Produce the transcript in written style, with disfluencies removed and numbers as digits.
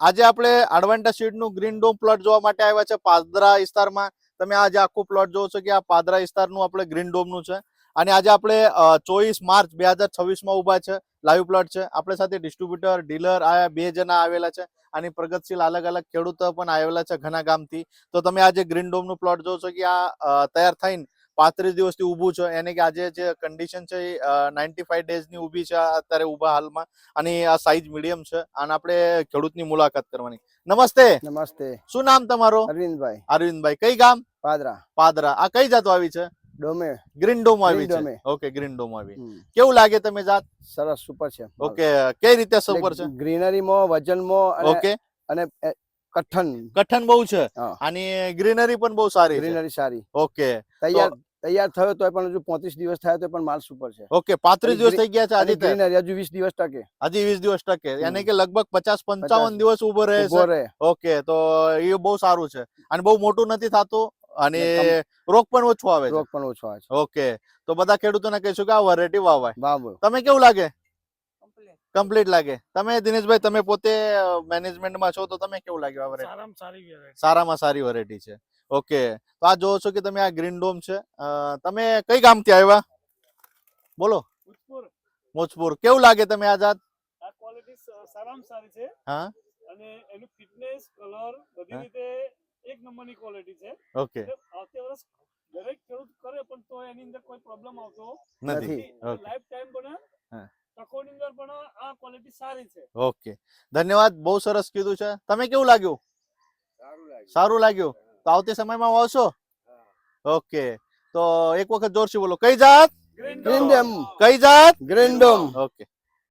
આજે આપણે એડવાન્ટા સીડનું green dome plot જોવા માટે આવ્યા છે પાદરા વિસ્તારમાં. તમે આજે આખું પ્લોટ જોવો છો કે આ પાદરા વિસ્તારનું આપણે ગ્રીન ડોમનું છે. અને આજે આપણે 24 માર્ચ 2026માં ઊભા છે. લાઈવ પ્લોટ છે. આપણે સાથે ડિસ્ટ્રીબ્યુટર ડીલર આ બે જણા આવેલા છે. અને પ્રગતિશીલ અલગ અલગ ખેડૂતો પણ આવેલા છે ઘણા ગામથી. તો તમે આજે ગ્રીન ડોમનું પ્લોટ જોવો છો કે આ તૈયાર થઈને 35 દિવસથી ઊભું છે. એને કે આજે જે કન્ડિશન છે એ 95 ડેઝની ઊભી છે અત્યારે ઊભા હાલમાં. અને આ સાઈઝ મીડિયમ છે. અને આપણે ખેડૂતની મુલાકાત કરવાની. નમસ્તે. નમસ્તે. શું નામ તમારું? અરવિંદભાઈ. અરવિંદભાઈ. કઈ ગામ? પાદરા. પાદરા. આ કઈ જાતો આવી છે? ડોમે. ગ્રીન ડોમ આવી ગ્રીન છે. ડોમે. ઓકે, ગ્રીન ડોમ આવી. કેવું લાગે તમે જાત? સરસ, સુપર છે. ઓકે, કઈ રીતે સુપર છે? ગ્રીનરીમાં, વજનમાં ઓકે, અને કઠણ બહુ છે. હા. અને ગ્રીનરી પણ બહુ સારી છે. ગ્રીનરી સારી. ઓકે, તૈયાર થયો તો પણ હજુ 35 દિવસ થયા તો પણ માલ સુપર છે. ઓકે, 35 દિવસ થઈ ગયા છે આજે. ગ્રીનરી હજુ 20 દિવસ ટકે. હજી 20 દિવસ ટકે. યાની કે લગભગ 50-55 દિવસ ઉભો રહે છે. ઓકે, તો એ બહુ સારું છે. અને બહુ મોટું નથી થતું. અને રોગ પણ ઓછો આવે છે. ઓકે, તો બધા ખેડૂતોને કહીશું કે આ વેરાયટી વાવાય. તમે કેવું લાગે? કમ્પ્લીટ લાગે. તમે દિનેશભાઈ, તમે પોતે મેનેજમેન્ટમાં છો તો તમે કેવું લાગ્યું આ વેરાયટી? સારામાં સારી વેરાયટી છે. ઓકે, તો આ જોવો છો કે તમે આ ગ્રીન ડોમ છે. તમે કઈ ગામથી આવ્યા? બોલો. મોજપુર. કેવું લાગે તમે આ જાત? આ ક્વોલિટી સારામાં સારી છે. હા. અને એનું ફિટનેસ, કલર બધી રીતે એક નંબરની ક્વોલિટી છે. ઓકે. આવતી વર્ષ દરેક ખેડૂત કરે પણ તો એની અંદર કોઈ પ્રોબ્લેમ આવતો નથી. લાઈફ ટાઈમ પણ તકોની અંદર પણ આ ક્વોલિટી સારી છે. ઓકે, ધન્યવાદ. બહુ સરસ કીધું છે. તમે કેવું લાગ્યું? સારું લાગ્યું. તો આવતી સમયમાં વાવશો? ઓકે, તો એક વખત જોરથી બોલો. કઈ જાત? Green dome. કઈ જાત? Green dome. ઓકે.